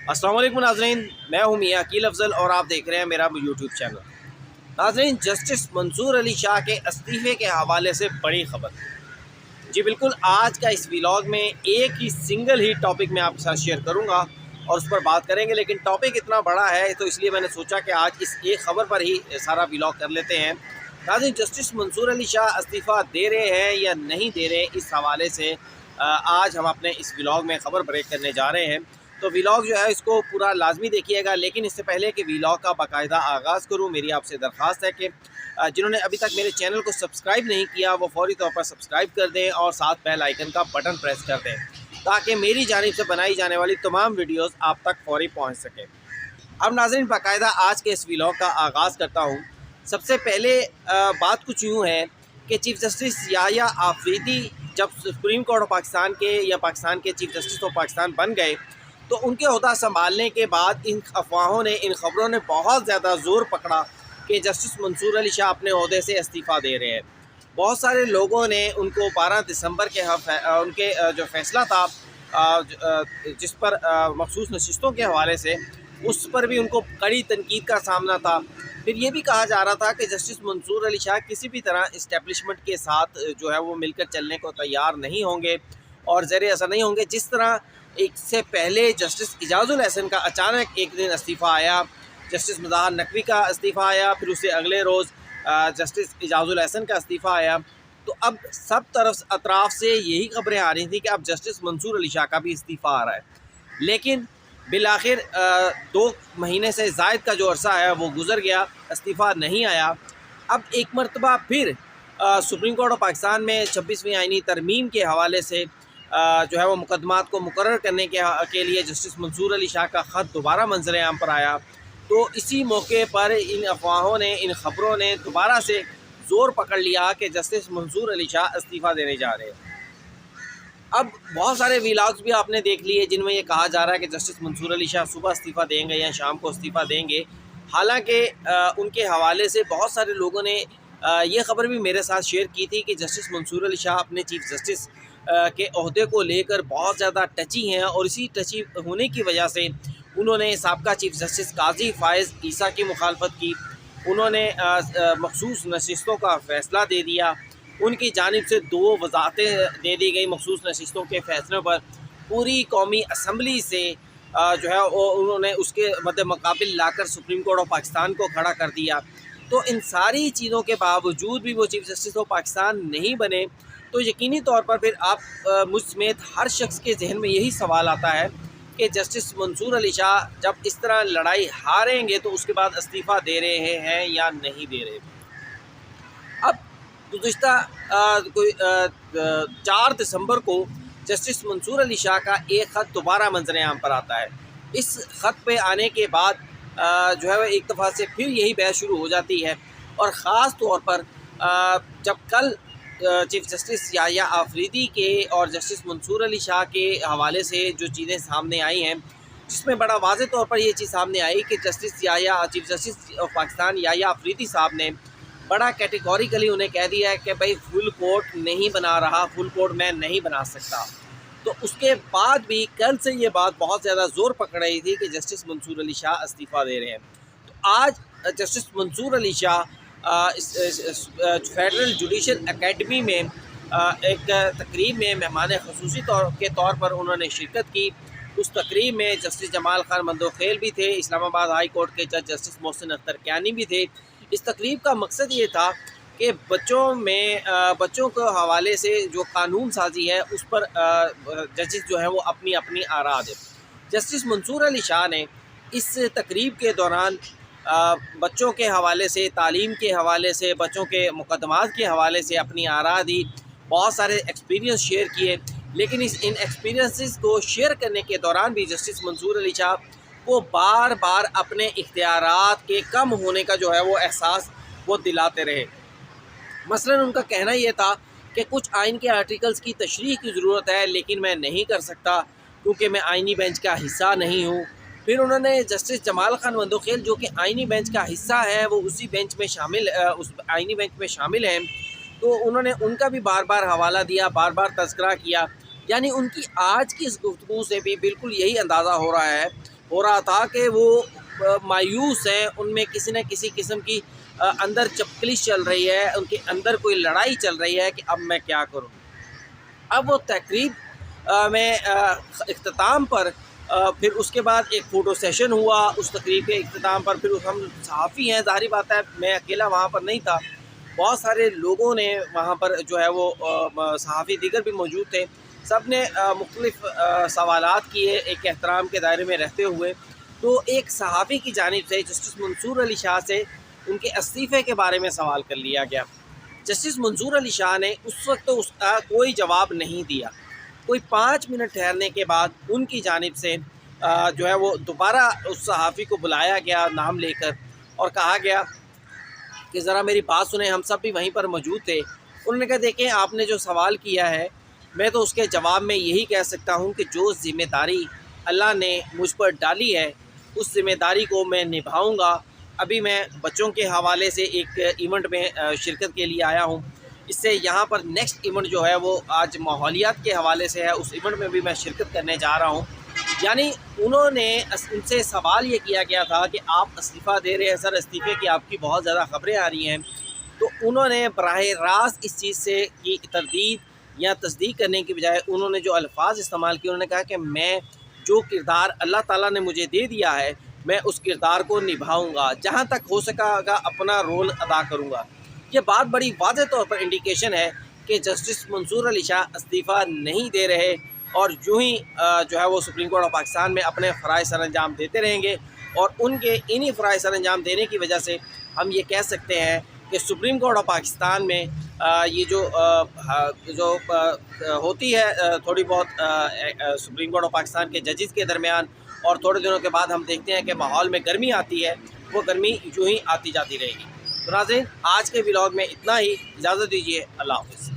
अस्सलाम वालेकुम नाज़रीन, मैं हूं मियां अकील अफजल और आप देख रहे हैं मेरा यूट्यूब चैनल। नाज़रीन, जस्टिस मंसूर अली शाह के इस्तीफ़े के हवाले से बड़ी खबर। जी बिल्कुल, आज का इस व्लॉग में एक ही सिंगल ही टॉपिक मैं आपके साथ शेयर करूंगा और उस पर बात करेंगे, लेकिन टॉपिक इतना बड़ा है तो इसलिए मैंने सोचा कि आज इस एक ख़बर पर ही सारा व्लॉग कर लेते हैं। नाज़रीन, जस्टिस मंसूर अली शाह इस्तीफ़ा दे रहे हैं या नहीं दे रहे, इस हवाले से आज हम अपने इस व्लॉग में ख़बर ब्रेक करने जा रहे हैं। तो व्लॉग जो है इसको पूरा लाजमी देखिएगा, लेकिन इससे पहले कि व्लॉग का बाकायदा आगाज़ करूँ, मेरी आपसे दरख्वास्त है कि जिन्होंने अभी तक मेरे चैनल को सब्सक्राइब नहीं किया वो फ़ौरी तौर पर सब्सक्राइब कर दें और साथ बेल आइकन का बटन प्रेस कर दें ताकि मेरी जानिब से बनाई जाने वाली तमाम वीडियोस आप तक फ़ौरी पहुंच सकें। अब नाज़रीन, बाकायदा आज के इस व्लॉग का आगाज़ करता हूं। सबसे पहले बात कुछ यूँ है कि चीफ़ जस्टिस याह्या आफरीदी जब सुप्रीम कोर्ट ऑफ पाकिस्तान के या पाकिस्तान के चीफ़ जस्टिस ऑफ पाकिस्तान बन गए तो उनके ओहदा संभालने के बाद इन अफवाहों ने, इन ख़बरों ने बहुत ज़्यादा ज़ोर पकड़ा कि जस्टिस मंसूर अली शाह अपने ओहदे से इस्तीफ़ा दे रहे हैं। बहुत सारे लोगों ने उनको 12 दिसंबर के उनके जो फ़ैसला था जिस पर मखसूस नशिस्तों के हवाले से, उस पर भी उनको कड़ी तनकीद का सामना था। फिर ये भी कहा जा रहा था कि जस्टिस मंसूर अली शाह किसी भी तरह इस्टेब्लिशमेंट के साथ जो है वो मिलकर चलने को तैयार नहीं होंगे और ज़ेरे असर नहीं होंगे। जिस तरह एक से पहले जस्टिस इजाज़ुल एहसन का अचानक एक दिन इस्तीफ़ा आया, जस्टिस मुज़ाहर नकवी का इस्तीफ़ा आया, फिर उससे अगले रोज़ जस्टिस इजाज़ुल एहसन का इस्तीफ़ा आया। तो अब सब तरफ अतराफ़ से यही खबरें आ रही थी कि अब जस्टिस मंसूर अली शाह का भी इस्तीफ़ा आ रहा है, लेकिन बिलाखिर 2 महीने से ज़ायद का जो अरसा है वो गुज़र गया, इस्तीफ़ा नहीं आया। अब एक मरतबा फिर सुप्रीम कोर्ट ऑफ पाकिस्तान में 26वीं आइनी तरमीम के हवाले से जो है वो मुकदमात को मुकर्रर करने के लिए जस्टिस मंसूर अली शाह का ख़त दोबारा मंज़र-ए-आम पर आया। तो इसी मौके पर इन अफवाहों ने, इन ख़बरों ने दोबारा से ज़ोर पकड़ लिया कि जस्टिस मंसूर अली शाह इस्तीफ़ा देने जा रहे हैं। अब बहुत सारे व्लॉग्स भी आपने देख लिए जिनमें ये कहा जा रहा है कि जस्टिस मंसूर अली शाह सुबह इस्तीफ़ा देंगे या शाम को इस्तीफ़ा देंगे। हालांकि उनके हवाले से बहुत सारे लोगों ने ये ख़बर भी मेरे साथ शेयर की थी कि जस्टिस मंसूर अली शाह अपने चीफ़ जस्टिस के ओहदे को लेकर बहुत ज़्यादा टची हैं और इसी टची होने की वजह से उन्होंने साबका चीफ़ जस्टिस काजी फ़ायज़ ईसा की मुखालफत की। उन्होंने मखसूस नशिस्तों का फ़ैसला दे दिया। उनकी जानिब से 2 वज़ाहतें दे दी गई मखसूस नशिस्तों के फ़ैसलों पर। पूरी कौमी असम्बली से जो है वो उन्होंने उसके मद्दे मुकाबिल लाकर सुप्रीम कोर्ट ऑफ पाकिस्तान को खड़ा कर दिया। तो इन सारी चीज़ों के बावजूद भी वो चीफ़ जस्टिस ऑफ पाकिस्तान नहीं बने, तो यकीनी तौर पर फिर आप मुझ समेत हर शख्स के जहन में यही सवाल आता है कि जस्टिस मंसूर अली शाह जब इस तरह लड़ाई हारेंगे तो उसके बाद इस्तीफ़ा दे रहे हैं या नहीं दे रहे। अब गुज़िश्ता 4 दिसंबर को जस्टिस मंसूर अली शाह का एक ख़त दोबारा मंज़र-ए-आम पर आता है। इस ख़त पे आने के बाद जो है एक दफ़ा से फिर यही बहस शुरू हो जाती है और ख़ास तौर पर जब कल चीफ़ जस्टिस याह्या आफरीदी के और जस्टिस मंसूर अली शाह के हवाले से जो चीज़ें सामने आई हैं, जिसमें बड़ा वाज़ेह तौर पर ये चीज़ सामने आई कि chief justice of Pakistan Yahya Afridi साहब ने बड़ा कैटेगोरिकली उन्हें कह दिया है कि भाई फुल कोर्ट नहीं बना रहा, फुल कोर्ट मैं नहीं बना सकता। तो उसके बाद भी कल से ये बात बहुत ज़्यादा ज़ोर पकड़ रही थी कि जस्टिस मंसूर अली शाह इस्तीफ़ा दे रहे हैं। तो आज justice Mansoor Ali Shah federal judicial academy में एक तकरीब में मेहमान ख़ुसूसी के तौर पर उन्होंने शिरकत की। उस तकरीब में जस्टिस जमाल खान मंदोखेल भी थे, इस्लामाबाद हाई कोर्ट के जज जस्टिस मोहसिन अख्तर कियानी भी थे। इस तकरीब का मकसद ये था कि बच्चों के हवाले से जो कानून साजी है उस पर जजेस जो है वो अपनी अपनी आरा दें। जस्टिस मंसूर अली शाह ने इस तकरीब के दौरान बच्चों के हवाले से, तालीम के हवाले से, बच्चों के मुकदमात के हवाले से अपनी आरा दी, बहुत सारे एक्सपीरियंस शेयर किए। लेकिन इन एक्सपीरियंसेस को शेयर करने के दौरान भी जस्टिस मंसूर अली शाह को बार बार अपने इख्तियारात के कम होने का जो है वो एहसास वो दिलाते रहे। मसलन उनका कहना ये था कि कुछ आइन के आर्टिकल्स की तशरीह की ज़रूरत है लेकिन मैं नहीं कर सकता क्योंकि मैं आइनी बेंच का हिस्सा नहीं हूँ। फिर उन्होंने जस्टिस जमाल खान मंदोखेल जो कि आइनी बेंच का हिस्सा है, वो उसी बेंच में शामिल उस आइनी बेंच में शामिल हैं, तो उन्होंने उनका भी बार बार हवाला दिया, बार बार तज़किरा किया। यानी उनकी आज की इस गुफ्तगू से भी बिल्कुल यही अंदाज़ा हो रहा है ہو رہا تھا کہ وہ مایوس ہیں، ان میں کسی نہ کسی قسم کی اندر چپکلش چل رہی ہے، ان کے اندر کوئی لڑائی چل رہی ہے کہ اب میں کیا کروں۔ اب وہ تقریب میں اختتام پر پھر اس کے بعد ایک فوٹو سیشن ہوا، اس تقریب کے اختتام پر پھر ہم صحافی ہیں، ظاہری بات ہے میں اکیلا وہاں پر نہیں تھا، بہت سارے لوگوں نے وہاں پر جو ہے وہ صحافی دیگر بھی موجود تھے، سب نے مختلف سوالات کیے ایک احترام کے دائرے میں رہتے ہوئے۔ تو ایک صحافی کی جانب سے جسٹس منصور علی شاہ سے ان کے استعفے کے بارے میں سوال کر لیا گیا۔ جسٹس منصور علی شاہ نے اس وقت اس کا کوئی جواب نہیں دیا۔ کوئی 5 منٹ ٹھہرنے کے بعد ان کی جانب سے جو ہے وہ دوبارہ اس صحافی کو بلایا گیا نام لے کر، اور کہا گیا کہ ذرا میری بات سنیں، ہم سب بھی وہیں پر موجود تھے۔ انہوں نے کہا دیکھیں آپ نے جو سوال کیا ہے میں تو اس کے جواب میں یہی کہہ سکتا ہوں کہ جو ذمہ داری اللہ نے مجھ پر ڈالی ہے اس ذمہ داری کو میں نبھاؤں گا۔ ابھی میں بچوں کے حوالے سے ایک ایونٹ میں شرکت کے لیے آیا ہوں، اس سے یہاں پر نیکسٹ ایونٹ جو ہے وہ آج ماحولیات کے حوالے سے ہے، اس ایونٹ میں بھی میں شرکت کرنے جا رہا ہوں۔ یعنی انہوں نے ان سے سوال یہ کیا گیا تھا کہ آپ استعفیٰ دے رہے ہیں سر، استعفے کی آپ کی بہت زیادہ خبریں آ رہی ہیں، تو انہوں نے براہ راست اس چیز سے کی تردید یا تصدیق کرنے کی بجائے انہوں نے جو الفاظ استعمال کیے، انہوں نے کہا کہ میں جو کردار اللہ تعالیٰ نے مجھے دے دیا ہے میں اس کردار کو نبھاؤں گا، جہاں تک ہو سکا گا اپنا رول ادا کروں گا۔ یہ بات بڑی واضح طور پر انڈیکیشن ہے کہ جسٹس منصور علی شاہ استعفیٰ نہیں دے رہے، اور یوں ہی جو ہے وہ سپریم کورٹ آف پاکستان میں اپنے فرائض سر انجام دیتے رہیں گے، اور ان کے انہی فرائض سر انجام دینے کی وجہ سے ہم یہ کہہ سکتے ہیں کہ سپریم کورٹ آف پاکستان میں یہ جو ہوتی ہے تھوڑی بہت سپریم کورٹ آف پاکستان کے ججز کے درمیان، اور تھوڑے دنوں کے بعد ہم دیکھتے ہیں کہ ماحول میں گرمی آتی ہے، وہ گرمی یوں ہی آتی جاتی رہے گی۔ تو ناظرین آج کے ولاگ میں اتنا ہی، اجازت دیجیے، اللہ حافظ۔